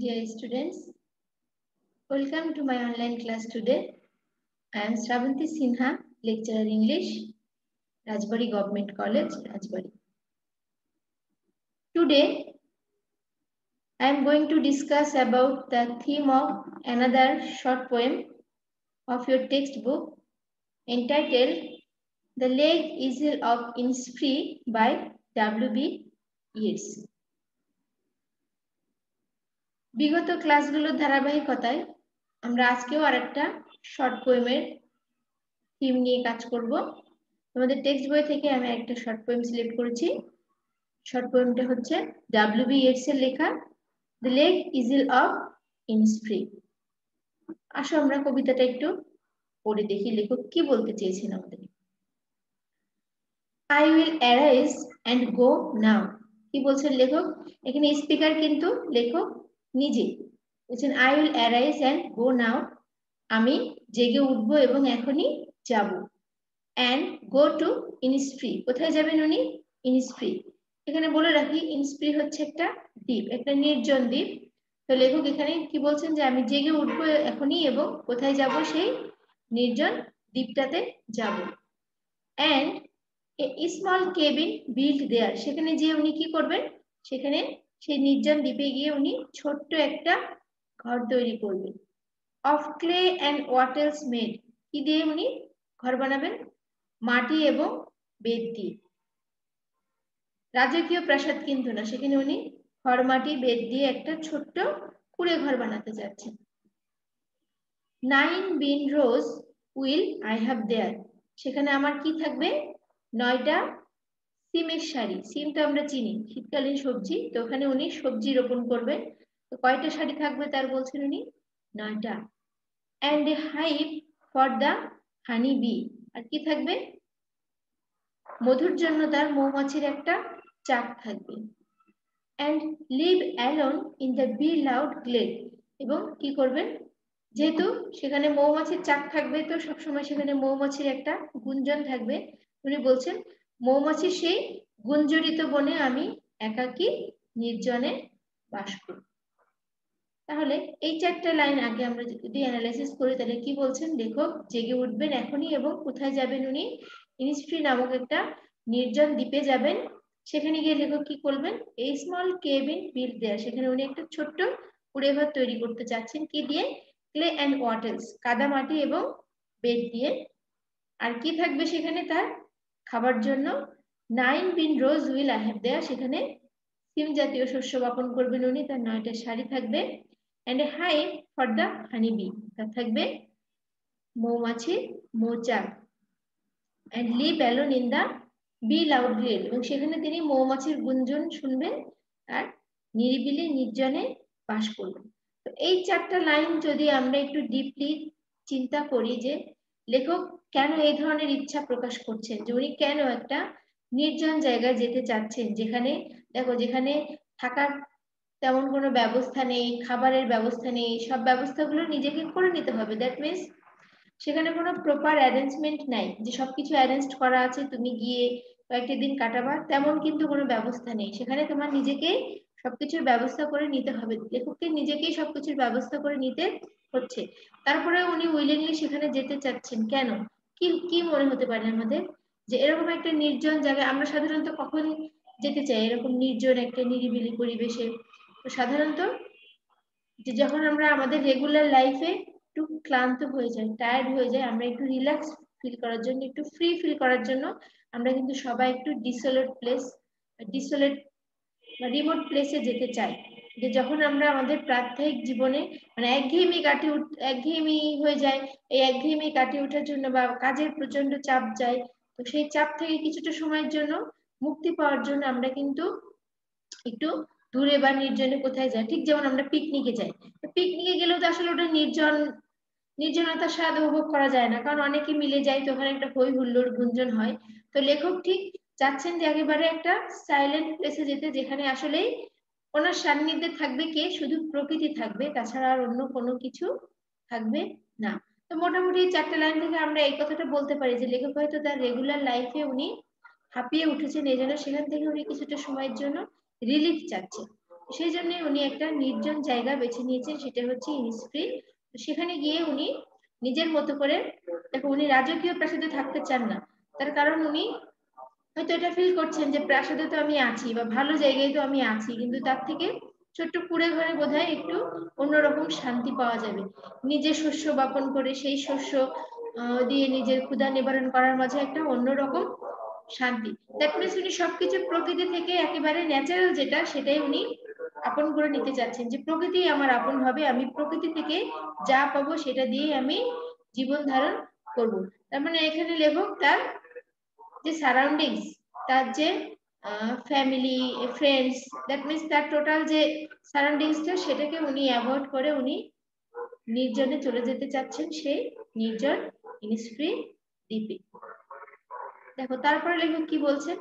Dear students, welcome to my online class today. I am Shravanti Sinha, lecturer English, Rajbari Government College, Rajbari. Today, I am going to discuss about the theme of another short poem of your textbook entitled The Leg Easel of Innisfree by W.B. Yeats. বিগত ক্লাসগুলোর ধারাবাহিকতায় আমরা আজকেও আরেকটা short পোয়েমের theme নিয়ে কাজ করব। আমাদের text বই থেকে আমি একটা শর্ট পোয়েম সিলেক্ট করেছি। শর্ট পোয়েমটা হচ্ছে W.B. Yeats এর লেখা দ্য লেগ ইজেল অফ ইনিসফ্রি। আসো আমরা কবিতাটা একটু পড়ে দেখি লেখক কি বলতে চেয়েছেন আমাদের। I will arise and go now। কি বলছেন লেখক? এখানে স্পিকার কিন্তু লেখক নিজে বলছেন I will arise and go now। আমি জেগে উঠবো এবং এখনই যাব। and go to Innisfree। কোথায় যাবেন উনি? Innisfree। এখানে বলে রাখি Innisfree হচ্ছে একটা দ্বীপ, একটা নির্জন দ্বীপ। তো লেখক এখানে কি বলছেন যে আমি জেগে উঠবো এখনই এবং কোথায় যাব? সেই নির্জন দ্বীপটাতে যাব। and a small cabin built there। সেখানে যে উনি কি করবেন? সেখানে সেই নির্জন দ্বীপে গিয়ে উনি ছোট্ট একটা ঘর তৈরি করবেন। of clay and what else made। কি দিয়ে উনি ঘর বানাবেন? মাটি এবং বেত দিয়ে। রাজকীয় প্রাসাদ কিন্তু না, সেখানে উনি খড়মাটি বেত দিয়ে একটা ছোট্ট কুঁড়ে ঘর বানাতে যাচ্ছেন। 9 bean rows will I have there। সেখানে আমার কি থাকবে? 9টা সিমের সারি। সিম তো আমরা চিনি, শীতকালীন সবজি। তো ওখানে উনি সবজি রোপণ করবেন। তো কয়টা সারি থাকবে তার বলছেন উনি? 9টা। and a hive for the honey bee। আর কি থাকবে? মধুর জন্য তার মৌমাছির একটা চাক থাকবে। and live alone in the bee loud glade। এবং কি করবেন? যেহেতু সেখানে মৌমাছির চাক থাকবে তো সবসময় সেখানে মৌমাছির একটা গুঞ্জন থাকবে। উনি বলছেন মৌমাছির সেই গুঞ্জরিত বনে আমি একাকী নির্জনে বাস করব। তাহলে এই চারটা লাইন আগে আমরা যদি অ্যানালাইসিস করি তাহলে কি বলছেন লেখক? জেগে উঠবেন এখনই এবং কোথায় যাবেন উনি? ইনিসফ্রি নামক একটা নির্জন দ্বীপে যাবেন। সেখানে গিয়ে লেখক কি করবেন? এই স্মল কেবিন বিল্ড দেয়ার। সেখানে উনি একটা ছোট্ট কুঁড়ে ঘর তৈরি করতে চাচ্ছেন। কি দিয়ে? ক্লে অ্যান্ড ওয়াটেলস, কাদা মাটি এবং বেত দিয়ে। আর কি থাকবে সেখানে তার খাবার জন্য? 9 বিন রোজ উইল আই হ্যাভ দেয়ার। সেখানে সিম জাতীয় শস্য বপন করবেন উনি, তার 9টা সারি থাকবে। and a hive for the honey bee। তার থাকবে মৌমাছির মৌচাক। and live alone in the bee loud glade। এবং সেখানে তিনি মৌমাছির গুঞ্জন শুনবেন আর নিরিবিলি নির্জনে বাস করবেন। তো এই চারটা লাইন যদি আমরা একটু ডিপলি চিন্তা করি যে লেখক কেন এই ধরনের ইচ্ছা প্রকাশ করছেন, যে উনি কেন একটা নির্জন জায়গায় যেতে চাচ্ছেন, যেখানে দেখো যেখানে থাকার তেমন কোনো ব্যবস্থা নেই, খাবারের ব্যবস্থা নেই, সব ব্যবস্থাগুলো নিজেকে করে নিতে হবে। দ্যাট মিনস সেখানে কোনো প্রপার অ্যারেঞ্জমেন্ট নাই যে সবকিছু অ্যারেঞ্জ করা আছে তুমি গিয়ে কয়েকটা দিন কাটাবা, তেমন কিন্তু কোনো ব্যবস্থা নেই। সেখানে তোমার নিজেকেই সবকিছুর ব্যবস্থা করে নিতে হবে। লেখককে নিজেকেই সবকিছুর ব্যবস্থা করে নিতে হচ্ছে। তারপরে উনি উইলিংলি সেখানে যেতে চাচ্ছেন কেন? কি কি মনে হতে পারে আমাদের যে এরকম একটা নির্জন জায়গায় আমরা সাধারণত কখন যেতে চাই? এরকম নির্জন একটা নিরিবিলি পরিবেশে। তো সাধারণত যে যখন আমরা আমাদের রেগুলার লাইফে একটু ক্লান্ত হয়ে যাই, টায়ার্ড হয়ে যাই, আমরা একটু রিল্যাক্স ফিল করার জন্য, একটু ফ্রি ফিল করার জন্য আমরা কিন্তু সবাই একটু ডিসোলেট বা রিমোট প্লেসে যেতে চাই। যে যখন আমরা আমাদের প্রাত্যহিক জীবনে মানে একঘেয়েমি হয়ে যায়, এই একঘেয়েমি কাটিয়ে ওঠার জন্য বা কাজের প্রচন্ড চাপ যায়, তো সেই চাপ থেকে কিছুটা সময়ের জন্য মুক্তি পাওয়ার জন্য আমরা কিন্তু একটু দূরে বা নির্জনে কোথায় যাই। ঠিক যেমন আমরা পিকনিকে যাই, পিকনিকে গেলেও তো আসলে ওটা নির্জনতার স্বাদ উপভোগ করা যায় না, কারণ অনেকে মিলে যায়, তো ওখানে একটা হই হুল্লোড় গুঞ্জন হয়। তো লেখক ঠিক চাচ্ছেন যে একেবারে একটা সাইলেন্ট প্লেসে যেতে, যেখানে আসলেই ওনার সান্নিধ্যে থাকবে কে? শুধু প্রকৃতি থাকবে, তাছাড়া আর অন্য কোনো কিছু থাকবে না। তো মোটামুটি 4টে লাইন থেকে আমরা এই কথাটা বলতে পারি যে লেখক হয়তো তার রেগুলার লাইফে উনি হাঁপিয়ে উঠেছেন, এই জন্য সেখান থেকে উনি কিছুটা সময়ের জন্য রিলিফ চাচ্ছেন। সেই জন্য উনি একটা নির্জন জায়গা বেছে নিয়েছেন, সেটা হচ্ছে ইনিসফ্রি। সেখানে গিয়ে উনি নিজের মতো করে, দেখো উনি রাজকীয় প্রাসাদে থাকতে চান না, তার কারণ উনি হয়তো এটা ফিল করছেন যে প্রাসাদে তো আমি আছি বা ভালো জায়গায় তো আমি আছি, কিন্তু তার থেকে ছোট্ট কুড়ে ঘরে বোধহয় একটু অন্যরকম শান্তি পাওয়া যাবে। নিজে শস্য বপন করে সেই শস্য দিয়ে নিজের ক্ষুধা নিবারণ করার মাঝে একটা অন্যরকম শান্তি। দ্যাট মিনস উনি সবকিছু প্রকৃতি থেকে একেবারে ন্যাচারাল যেটা, সেটাই উনি আপন করে নিতে চাচ্ছেন, যে প্রকৃতি আমার আপন হবে, আমি প্রকৃতি থেকে যা পাবো সেটা দিয়ে আমি জীবন ধারণ করব। তার মানে এখানে লেখক তার যে সারাউন্ডিংস, তার যে ফ্যামিলি, ফ্রেন্ডস, দ্যাট মিনস তার টোটাল যে সারাউন্ডিংসটা, সেটাকে উনি অ্যাভয়েড করে উনি নির্জনে চলে যেতে চাচ্ছেন, সেই নির্জন ইনিসফ্রি দ্বীপে। দেখো তারপরে লেখক কি বলছেন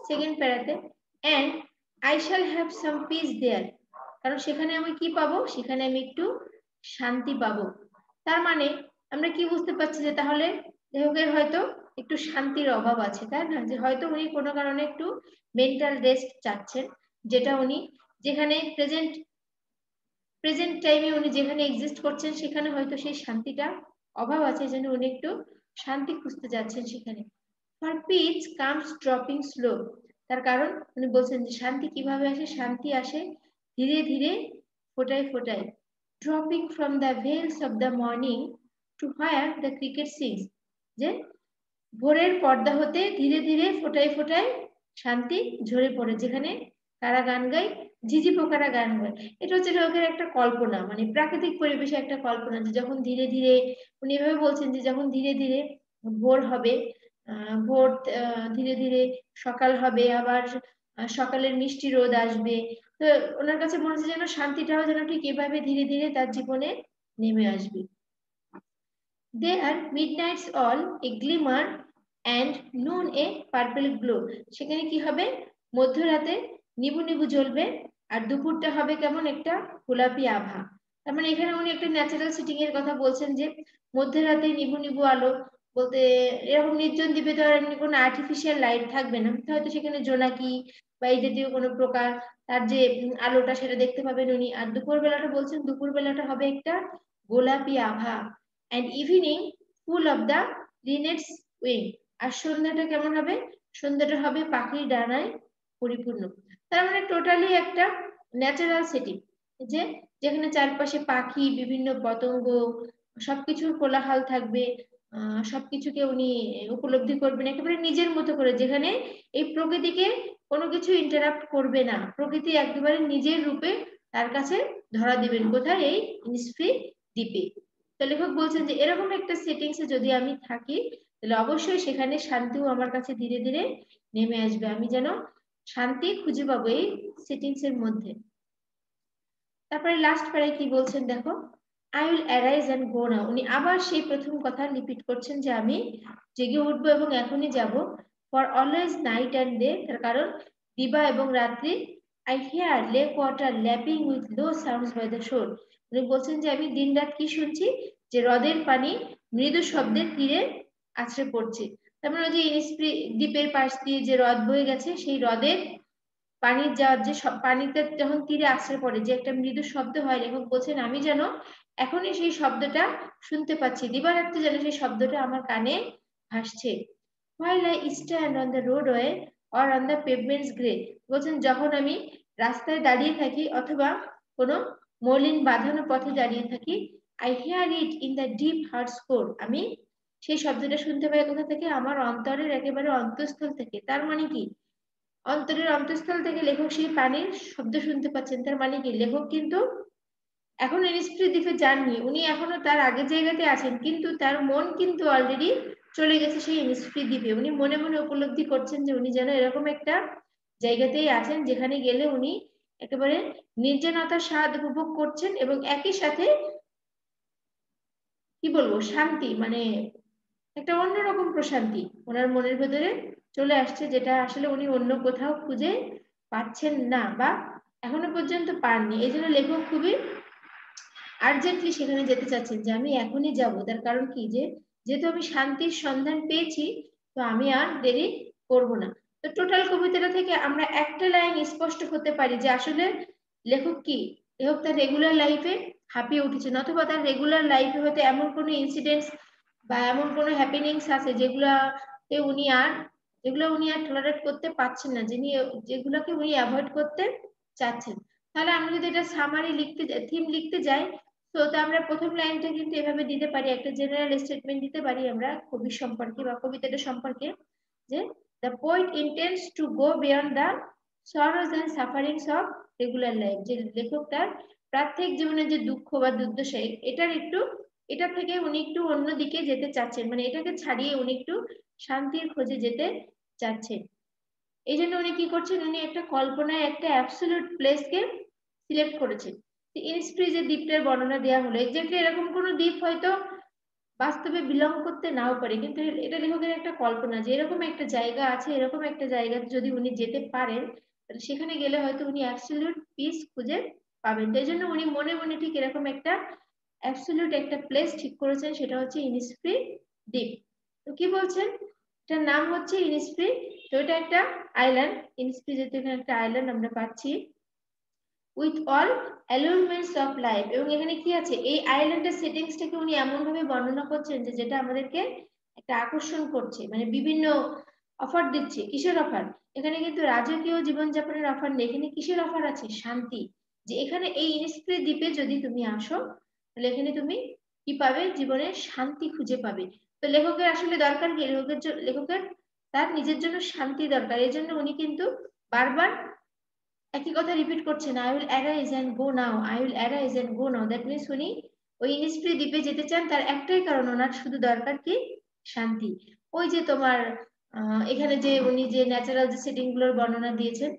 সেকেন্ড প্যারাতে, and I shall have some peace there, কারণ সেখানে আমি কি পাবো, সেখানে আমি একটু শান্তি পাবো। তার মানে আমরা কি বুঝতে পারছি, যে তাহলে লেখকের হয়তো একটু শান্তির অভাব আছে, তাই না? যে হয়তো উনি কোনো কারণে একটু মেন্টাল রেস্ট চাচ্ছেন, যেটা উনি যেখানে প্রেজেন্ট টাইমে উনি যেখানে এক্সিস্ট করছেন সেখানে হয়তো সেই শান্তিটা অভাব আছে, যেন উনি একটু শান্তি খুঁজতে যাচ্ছেন সেখানে। For peace comes dropping slow, তার কারণ উনি বলছেন যে শান্তি কিভাবে আসে, শান্তি আসে ধীরে ধীরে, ফোটায় ফোটায়। Dropping from the veils of the morning to where the cricket sings, যে ভোরের পর্দা হতে ধীরে ধীরে ফোটায় ফোটায় শান্তি ঝরে পড়ে, যেখানে কারা গান গায়, ঝিঝি পোকারা গান গায়। এটা হচ্ছে লোকের একটা কল্পনা, মানে প্রাকৃতিক পরিবেশে একটা কল্পনা, যে যখন ধীরে ধীরে, উনি এভাবে বলছেন যে যখন ধীরে ধীরে ভোর হবে, ভোর ধীরে ধীরে সকাল হবে, আবার সকালের মিষ্টি রোদ আসবে। তো ওনার কাছে মনে হচ্ছে যেন শান্তিটাও যেন ঠিক এভাবে ধীরে ধীরে তার জীবনে নেমে আসবে। There midnights all a glimmer and noon a purple glow, সেখানে কি হবে, মধ্যরাতে নিবু নিবু জ্বলবে, আর দুপুরটা হবে কেমন একটা গোলাপি আভা। তার মানে এখানে উনি একটা ন্যাচারাল সেটিং এর কথা বলছেন, যে মধ্যরাতে নিবু নিবু আলো বলতে এরকম নির্জন দ্বীপে তো আর এমনি কোনো আর্টিফিশিয়াল লাইট থাকবে না, হয়তো সেখানে জোনাকি বা এই জাতীয় কোনো প্রকার তার যে আলোটা সেটা দেখতে পাবেন উনি। আর দুপুর বেলাটা বলছেন, দুপুর বেলাটা হবে একটা গোলাপি আভা, and evening full of the linnet's wing, আর সন্ধ্যাটা কেমন হবে, সন্ধ্যাটা হবে পাখির ডানায় পরিপূর্ণ। তার মানে টোটালি একটা ন্যাচারাল সেটিং, যে যেখানে চারপাশে পাখি, বিভিন্ন পতঙ্গ, সবকিছুর কোলাহল থাকবে, সবকিছুকে উনি উপলব্ধি করবেন একেবারে নিজের মতো করে, যেখানে এই প্রকৃতিকে কোনো কিছু ইন্টারাপ্ট করবে না, প্রকৃতি একেবারে নিজের রূপে তার কাছে ধরা দিবেন, কোথায়, এই ইনিসফ্রি দ্বীপে। তো লেখক বলছেন যে এরকম একটা সেটিংসে যদি আমি থাকি, তাহলে অবশ্যই সেখানে শান্তিও আমার কাছে ধীরে ধীরে নেমে আসবে, আমি যেন শান্তি খুঁজে পাবো এই সেটিংস এর মধ্যে। তারপরে লাস্ট প্যারায় কি বলছেন দেখো, I will arise and go now, উনি আবার সেই প্রথম কথা রিপিট করছেন, যে আমি জেগে উঠবো এবং এখনই যাব। For always night and day, তার কারণ দিবা এবং রাত্রি। I hear lake water lapping with low sounds by the shore, উনি বলছেন যে আমি দিন রাত কি শুনছি, যে হ্রদের পানি মৃদু শব্দের তীরে আছড়ে পড়ছে। তার মানে ওই যে ইনিসফ্রি দ্বীপের পাশ দিয়ে যে হ্রদ বয়ে গেছে, সেই হ্রদের পানির যাওয়ার যে পানিতে যখন তীরে আছড়ে পড়ে যে একটা মৃদু শব্দ হয়, লেখক বলছেন আমি যেন এখনই সেই শব্দটা শুনতে পাচ্ছি, দিবারাত্রি যেন সেই শব্দটা আমার কানে ভাসছে। While I stand on the roadway or on the pavements grey, বলছেন যখন আমি রাস্তায় দাঁড়িয়ে থাকি অথবা কোনো মলিন বাঁধানো পথে দাঁড়িয়ে থাকি, I hear it in the deep heart's core, আমি সেই শব্দটা শুনতে পাই কোথা থেকে, আমার অন্তরের একেবারে অন্তঃস্থল থেকে। তার মানে কি, অন্তরের অন্তঃস্থল থেকে লেখক সেই পানির শব্দ শুনতে পাচ্ছেন। তার মানে কি, লেখক কিন্তু এখন ইনিসফ্রি দ্বীপে যাননি, উনি এখনো তার আগের জায়গাতে আছেন, কিন্তু তার মন কিন্তু অলরেডি চলে গেছে সেই ইনিসফ্রি দ্বীপে। উনি মনে মনে উপলব্ধি করছেন যে উনি যেন এরকম একটা জায়গাতেই আছেন, যেখানে গেলে উনি একেবারে নির্জনতার স্বাদ উপভোগ করছেন, এবং একই সাথে কি বলবো, শান্তি, মানে একটা অন্যরকম প্রশান্তি ওনার মনের ভেতরে চলে আসছে, যেটা আসলে উনি অন্য কোথাও খুঁজে পাচ্ছেন না, বা এখনো পর্যন্ত পাননি। এই জন্য লেখক খুবই আর্জেন্টলি সেখানে যেতে চাচ্ছেন, যে আমি এখনই যাব। তার কারণ কি, যে যেহেতু আমি শান্তির সন্ধান পেয়েছি, তো আমি আর দেরি করব না। তো টোটাল কবিতাটা থেকে আমরা একটা লাইন স্পষ্ট হতে পারি, যে আসলে লেখক কি, লেখক তার রেগুলার লাইফে হাঁপিয়ে উঠেছেন, অথবা তার রেগুলার লাইফে হয়তো এমন কোনো ইনসিডেন্টস বা এমন কোনো হ্যাপেনিংস আছে যেগুলোতে উনি আর টলারেট করতে পারছেন না, যেগুলোকে উনি অ্যাভয়েড করতে চাচ্ছেন। তাহলে আমরা যদি এটা সামারি থিম লিখতে যাই, তো আমরা প্রথম লাইনটা কিন্তু এভাবে দিতে পারি, একটা জেনারেল স্টেটমেন্ট দিতে পারি আমরা কবির সম্পর্কে বা কবিতাটা সম্পর্কে, যে the poet intends to go beyond the sorrows and sufferings of regular life, যে লেখক তার প্রাত্যহিক জীবনের যে দুঃখ বা দুর্দশা এটা থেকে উনি একটু অন্যদিকে যেতে চাচ্ছেন, মানে এটাকে ছাড়িয়ে উনি একটু শান্তির খোঁজে যেতে চাচ্ছেন। এই জন্য উনি কি করছেন, উনি একটা কল্পনায় একটা অ্যাবসলিউট প্লেসকে সিলেক্ট করেছেন। ইনস্প্রি যে দ্বীপটার বর্ণনা দেওয়া হলো, এক্স্যাক্টলি এরকম কোনো দ্বীপ হয়তো বাস্তবে বিলং করতে নাও পারে, কিন্তু এটা লেখকের একটা কল্পনা যে এরকম একটা জায়গা আছে, এরকম একটা জায়গা যদি উনি যেতে পারেন, তাহলে সেখানে গেলে হয়তো উনি অ্যাবসলিউট পিস খুঁজে পাবেন। তাই জন্য উনি মনে মনে ঠিক এরকম একটা অ্যাবসলিউট একটা প্লেস ঠিক করেছেন, সেটা হচ্ছে ইনস্প্রি দ্বীপ। তো কি বলছেন, এটার নাম হচ্ছে ইনস্প্রি, তো এটা একটা আইল্যান্ড, ইনস্প্রি যেহেতু এখানে একটা আইল্যান্ড আমরা পাচ্ছি, উইথ অল অ্যালুরমেন্টস অফ লাইফ। এবং এখানে কি আছে, এই আইল্যান্ডের সেটিংসটাকে উনি এমন ভাবে বর্ণনা করছেন যে যেটা আমাদেরকে একটা আকর্ষণ করছে, মানে বিভিন্ন অফার দিচ্ছে। কিসের অফার, এখানে কিন্তু রাজকীয় জীবনযাপনের অফার নেই, এখানে কিসের অফার আছে, শান্তি। যে এখানে এই ইনস্প্রি দ্বীপে যদি তুমি আসো, তাহলে এখানে তুমি কি পাবে, জীবনে শান্তি খুঁজে পাবে। তো লেখকের আসলে দরকার কি, লেখকের তার নিজের জন্য শান্তি দরকার, এই জন্য উনি কিন্তু বারবার একই কথা রিপিট করছেন, I will arise and go now, I will arise and go now. That means উনি ওই ইনিসফ্রি দ্বীপে যেতে চান, তার একটাই কারণ, ওনার শুধু দরকার কি, শান্তি। ওই যে তোমার এখানে যে উনি যে ন্যাচারাল যে সেটিং গুলোর বর্ণনা দিয়েছেন,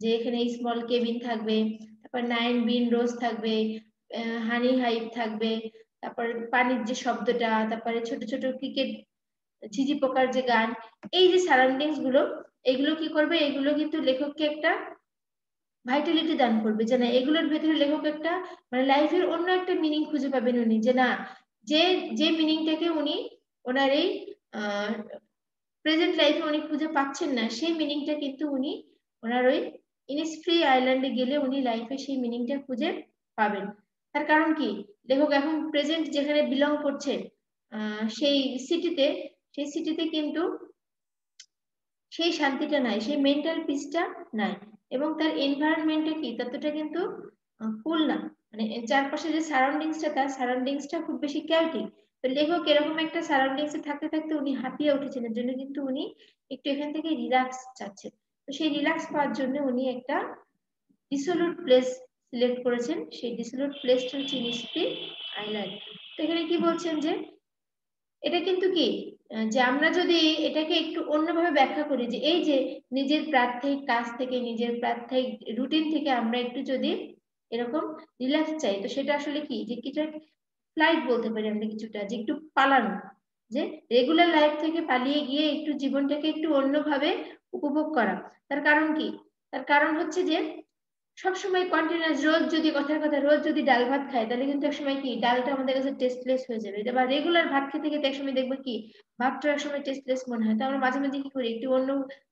যে এখানে স্মল কেবিন থাকবে, তারপর 9 বিন রোজ থাকবে, হানি হাইভ থাকবে, তারপর পানির যে শব্দটা, তারপরে ছোট ছোট ক্রিকেট ঝিঝি পোকার যে গান, এই যে সারাউন্ডিংস গুলো, এগুলো কি করবে, এগুলো কিন্তু লেখককে একটা ভাইটালিটি দান করবে, যে না এগুলোর ভেতরে লেখক একটা মানে লাইফের অন্য একটা মিনিং খুঁজে পাবেন উনি, যে না যে যে মিনিংটাকে উনি ওনার এই প্রেজেন্ট লাইফে উনি খুঁজে পাচ্ছেন না, সেই মিনিংটা কিন্তু উনি ওনার ওই ইনিসফ্রি আইল্যান্ডে গেলে উনি লাইফে সেই মিনিংটা খুঁজে পাবেন। তার কারণ কি, লেখক এখন প্রেজেন্ট যেখানে বিলং করছেন, সেই সিটিতে সেই সিটিতে কিন্তু সেই শান্তিটা নাই, সেই মেন্টাল পিসটা নাই, এবং তার এনভায়রনমেন্টটা কি ততটা কিন্তু কুল না, মানে চারপাশে যে সারাউন্ডিংসটা, তার সারাউন্ডিংসটা খুব বেশি ক্যাওটিক। তো লেখক এরকম একটা সারাউন্ডিংসে থাকতে থাকতে উনি হাঁপিয়ে উঠেছেন, এর জন্য কিন্তু উনি একটু এখান থেকে রিল্যাক্স চাচ্ছেন। তো সেই রিল্যাক্স পাওয়ার জন্য উনি একটা ডিসোলুট প্লেস সিলেক্ট করেছেন, সেই ডিসোলুট প্লেসটা হচ্ছে নিস্পি আইল্যান্ড। তো এখানে কি বলছেন, যে এটা কিন্তু কি, যে আমরা যদি এটাকে একটু অন্যভাবে ব্যাখ্যা করি, যে এই যে নিজের প্রাত্যহিক কাজ থেকে, নিজের প্রাত্যহিক রুটিন থেকে আমরা একটু যদি এরকম রিল্যাক্স চাই, তো সেটা আসলে কি, যে কিছু ফ্লাইট বলতে পারি আমরা, কিছুটা যে একটু পালানো, যে রেগুলার লাইফ থেকে পালিয়ে গিয়ে একটু জীবনটাকে একটু অন্যভাবে উপভোগ করা। তার কারণ কি, তার কারণ হচ্ছে যে সবসময় কন্টিনিউয়াস রোজ যদি কথার কথা রোজ যদি ডাল ভাত খাই, তাহলে কিন্তু একসময় কি ডালটা আমাদের কাছে টেস্টলেস হয়ে যাবে, বা রেগুলার ভাত খেতে খেতে একসময় দেখবো কি ভাতটা একসময় টেস্টলেস মনে হয়। তো আমরা মাঝে মাঝে কি করি, একটু অন্য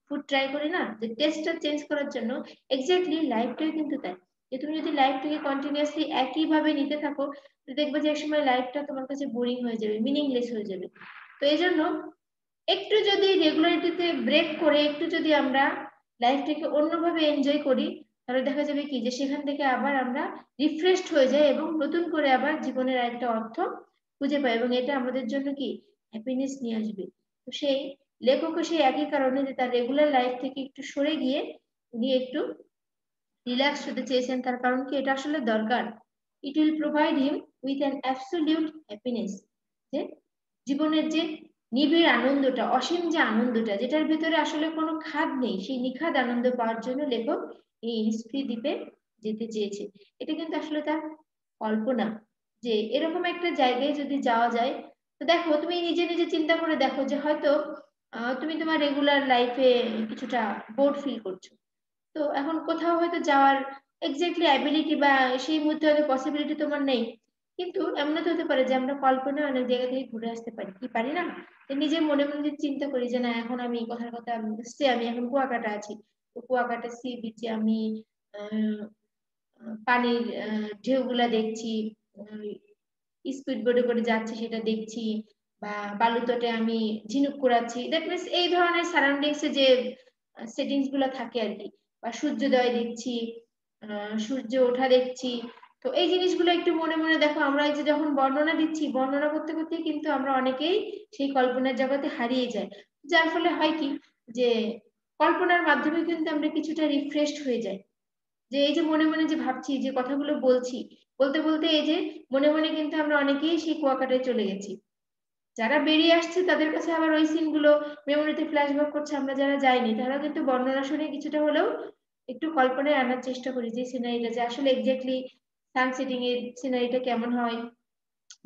ফুড ট্রাই করি না, যে টেস্টটা চেঞ্জ করার জন্য। এক্স্যাক্টলি লাইফটাও কিন্তু তাই, যে তুমি যদি লাইফটাকে কন্টিনিউয়াসলি একই ভাবে নিতে থাকো, তো দেখবে যে একসময় লাইফটা তোমার কাছে বোরিং হয়ে যাবে, মিনিংলেস হয়ে যাবে। তো এই জন্য একটু যদি রেগুলারিটিতে ব্রেক করে একটু যদি আমরা লাইফটাকে অন্যভাবে এনজয় করি, তাহলে দেখা যাবে কি, যে সেখান থেকে আবার আমরা রিফ্রেশড হয়ে যাই এবং নতুন করে আবার জীবনের একটা অর্থ খুঁজে পাই, এবং এটা আমাদের জন্য কি হ্যাপিনেস নিয়ে আসবে। তো সেই লেখকও সেই একই কারণে, যে তার রেগুলার লাইফ থেকে একটু সরে গিয়ে উনি একটু রিল্যাক্স হতে চেয়েছেন। তার কারণ কি, এটা আসলে দরকার। It will provide him with an absolute happiness, যে জীবনের যে নিবিড় আনন্দটা, অসীম যে আনন্দটা, যেটার ভিতরে আসলে কোনো খাদ নেই, সেই নিখাদ আনন্দ পাওয়ার জন্য লেখক এই ইনিসফ্রি দ্বীপে যেতে চেয়েছে। এটা কিন্তু আসলে তার কল্পনা, যে এরকম একটা জায়গায় যদি যাওয়া যায়। তো দেখো তুমি নিজে নিজে চিন্তা করে দেখো, যে হয়তো তুমি তোমার রেগুলার লাইফে কিছুটা বোর ফিল করছো, তো এখন কোথাও হয়তো যাওয়ার এক্স্যাক্টলি অ্যাবিলিটি বা সেই মুহূর্তে হয়তো পসিবিলিটি তোমার নেই, কিন্তু এমন তো হতে পারে যে আমরা কল্পনা অনেক জায়গা থেকে ঘুরে আসতে পারি, কি পারি না? তো নিজের মনে মনে যদি চিন্তা করি যে না এখন আমি কথার কথা আমি এখন কুয়াকাটা আছি, তো কুয়াকাটা সি বিচে আমি পানির ঢেউগুলা দেখছি, স্পিড বোর্ডে করে যাচ্ছে সেটা দেখছি, বা বালুতটে আমি ঝিনুক কুড়াচ্ছি, দ্যাট মিনস এই ধরনের সারাউন্ডিংস এ যে সেটিংস গুলো থাকে আর কি, বা সূর্যোদয় দেখছি, সূর্য ওঠা দেখছি। তো এই জিনিসগুলো একটু মনে মনে দেখো, আমরা এই যে যখন বর্ণনা দিচ্ছি, বর্ণনা করতে করতে কিন্তু আমরা অনেকেই সেই কল্পনার জগতে হারিয়ে যাই, যার ফলে হয় কি যে কল্পনার মাধ্যমে কিন্তু আমরা কিছুটা রিফ্রেশড হয়ে যাই। যে এই যে মনে মনে যে ভাবছি, যে কথাগুলো বলছি, বলতে বলতে এই যে মনে মনে কিন্তু আমরা অনেকেই সেই কুয়াকাটায় চলে গেছি। যারা বেরিয়ে আসছে তাদের কাছে আবার ওই সিনগুলো মেমোরিতে ফ্ল্যাশব্যাক করছে, আমরা যারা যাইনি তারা কিন্তু বর্ণনা শুনে কিছুটা হলেও একটু কল্পনায় আনার চেষ্টা করি, যে সিনারিটা যে আসলে এক্স্যাক্টলি সানসেটিং এর সিনারিটা কেমন হয়,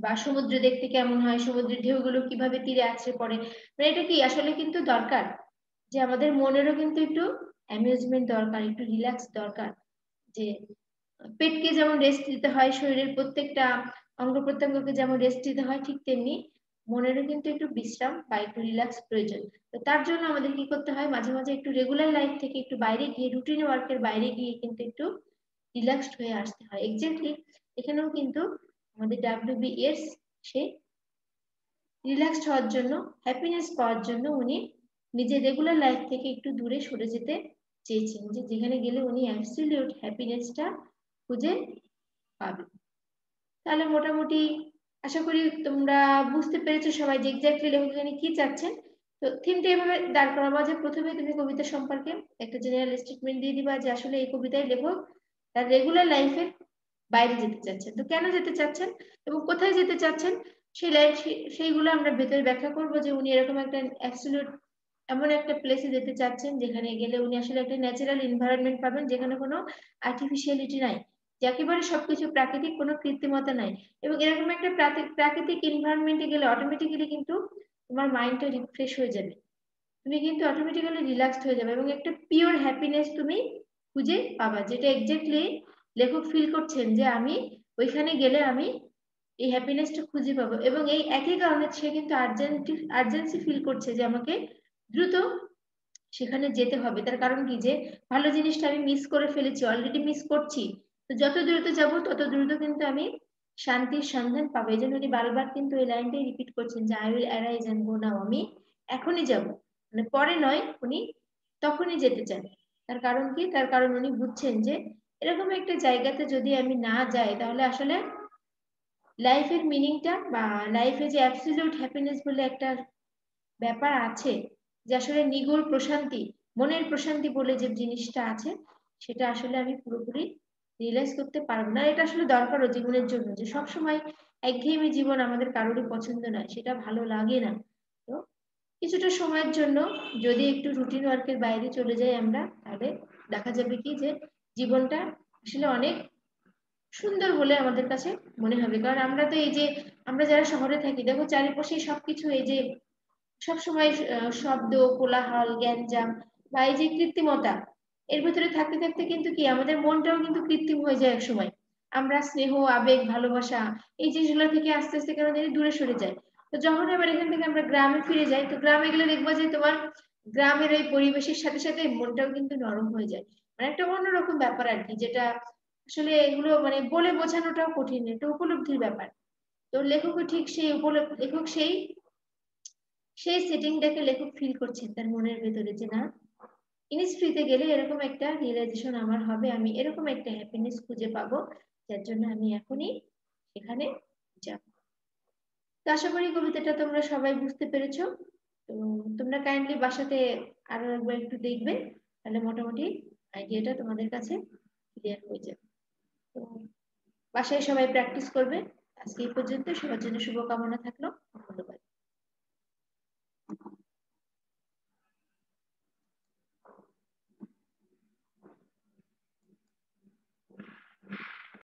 বা সমুদ্র দেখতে কেমন হয়, সমুদ্রের ঢেউগুলো কিভাবে তীরে আছড়ে পড়ে। মানে এটা কি আসলে কিন্তু দরকার, যে আমাদের মনেরও কিন্তু একটু অ্যামিউজমেন্ট দরকার, একটু রিল্যাক্স দরকার। যে পেটকে যেমন রেস্ট দিতে হয়, শরীরের প্রত্যেকটা অঙ্গ প্রত্যঙ্গকে যেমন রেস্ট দিতে হয়, ঠিক তেমনি মনেরও কিন্তু একটু বিশ্রাম বা একটু রিল্যাক্স প্রয়োজন। তো তার জন্য আমাদের কি করতে হয়, মাঝে মাঝে একটু রেগুলার লাইফ থেকে একটু বাইরে গিয়ে, রুটিন ওয়ার্কের বাইরে গিয়ে কিন্তু একটু রিল্যাক্সড হয়ে আসতে হয়। এক্স্যাক্টলি এখানেও কিন্তু আমাদের WBS সে রিল্যাক্সড হওয়ার জন্য, হ্যাপিনেস পাওয়ার জন্য উনি নিজের রেগুলার লাইফ থেকে একটু দূরে সরে যেতে চেয়েছেন, যে যেখানে গেলে উনি অ্যাবসলিউট হ্যাপিনেসটা খুঁজে পাবে। তাহলে মোটামুটি আশা করি তোমরা বুঝতে পেরেছো সবাই যে এক্স্যাক্টলি লেখক এখানে কি চাচ্ছেন। তো থিমটা এভাবে দাঁড় করাবো যে প্রথমে তুমি কবিতা সম্পর্কে একটা জেনারেল স্টেটমেন্ট দিয়ে দিবা, যে আসলে এই কবিতায় লেখক তার রেগুলার লাইফের বাইরে যেতে চাচ্ছেন, তো কেন যেতে চাচ্ছেন এবং কোথায় যেতে চাচ্ছেন সেই লাইফ, সেইগুলো আমরা ভেতরে ব্যাখ্যা করবো, যে উনি এরকম একটা অ্যাবসলিউট এমন একটা প্লেসে যেতে চাচ্ছেন যেখানে গেলে উনি আসলে একটা ন্যাচারাল এনভায়রনমেন্ট পাবেন, যেখানে কোনো আর্টিফিশিয়ালিটি নাই, যে একেবারে সবকিছু প্রাকৃতিক, কোনো কৃত্রিমতা নাই। এবং এরকম একটা প্রাকৃতিক এনভায়রনমেন্টে গেলে অটোমেটিক্যালি কিন্তু তোমার মাইন্ডটা রিফ্রেশ হয়ে যাবে, তুমি কিন্তু অটোমেটিক্যালি রিল্যাক্সড হয়ে যাবে এবং একটা পিওর হ্যাপিনেস তুমি খুঁজে পাবা, যেটা এক্স্যাক্টলি লেখক ফিল করছেন, যে আমি ওইখানে গেলে আমি এই হ্যাপিনেসটা খুঁজে পাবো। এবং এই একই কারণে সে কিন্তু আর্জেন্সি ফিল করছে, যে আমাকে দ্রুত সেখানে যেতে হবে। তার কারণ কি, যে ভালো জিনিসটা আমি মিস করে ফেলেছি, অলরেডি মিস করছি। তো যত দ্রুত যাব তত দ্রুত কিন্তু আমি শান্তির সন্ধান পাবো। এই জন্য উনি বারবার কিন্তু এই লাইনটাই রিপিট করছেন, যে I will arise and go now, আমি এখনই যাব, মানে পরে নয়, উনি তখনই যেতে চান। তার কারণ কি, তার কারণ উনি বুঝছেন যে এরকম একটা জায়গাতে যদি আমি না যাই, তাহলে আসলে লাইফের মিনিংটা বা লাইফে যে অ্যাবসলিউট হ্যাপিনেস বলে একটা ব্যাপার আছে, যে আসলে নিগূঢ় প্রশান্তি, মনের প্রশান্তি বলে যে জিনিসটা আছে, সেটা আসলে আমি পুরোপুরি রিয়েলাইজ করতে পারবো না। এটা আসলে দরকারও জীবনের জন্য, যে সবসময় একঘেয়েমি জীবন আমাদের কারোরই পছন্দ নয়, সেটা ভালো লাগে না। তো কিছুটা সময়ের জন্য যদি একটু রুটিন ওয়ার্কের বাইরে চলে যাই আমরা, তাহলে দেখা যাবে কি, যে জীবনটা আসলে অনেক সুন্দর বলে আমাদের কাছে মনে হবে। কারণ আমরা তো এই যে আমরা যারা শহরে থাকি, দেখো চারিপাশে সবকিছু এই যে সবসময় শব্দ, কোলাহল, গ্যাঞ্জাম বা এই যে কৃত্রিমতা, এর ভিতরে থাকতে থাকতে কিন্তু কি আমাদের মনটাও কিন্তু কৃত্রিম হয়ে যায় এক সময়। আমরা স্নেহ, আবেগ, ভালোবাসা এই জিনিসগুলো থেকে আস্তে আস্তে কেন জানি দূরে সরে যায়। তো যখন আবার এখান থেকে আমরা গ্রামে ফিরে যাই, তো গ্রামে গেলে দেখবো যে তোমার গ্রামের ওই পরিবেশের সাথে সাথে মনটাও কিন্তু নরম হয়ে যায়। মানে একটা অন্যরকম ব্যাপার আর কি, যেটা আসলে এগুলো মানে বলে বোঝানোটাও কঠিন, একটা উপলব্ধির ব্যাপার। তো লেখকও ঠিক সেই লেখক সেই সেই সেটিংটাকে লেখক ফিল করছেন তার মনের ভেতরে, যে না, ইনিস্ট্রিতে গেলে এরকম একটা রিয়েলাইজেশন আমার হবে, আমি এরকম একটা হ্যাপিনেস খুঁজে পাবো, যার জন্য আমি এখনই সেখানে যাব। তো আশা করি কবিতাটা তোমরা সবাই বুঝতে পেরেছো। তো তোমরা কাইন্ডলি বাসাতে আরো একবার একটু দেখবে, তাহলে মোটামুটি আইডিয়াটা তোমাদের কাছে ক্লিয়ার হয়ে যাবে। তো বাসায় সবাই প্র্যাকটিস করবে। আজকে এই পর্যন্ত, সবার জন্য শুভকামনা থাকলো। ধন্যবাদ।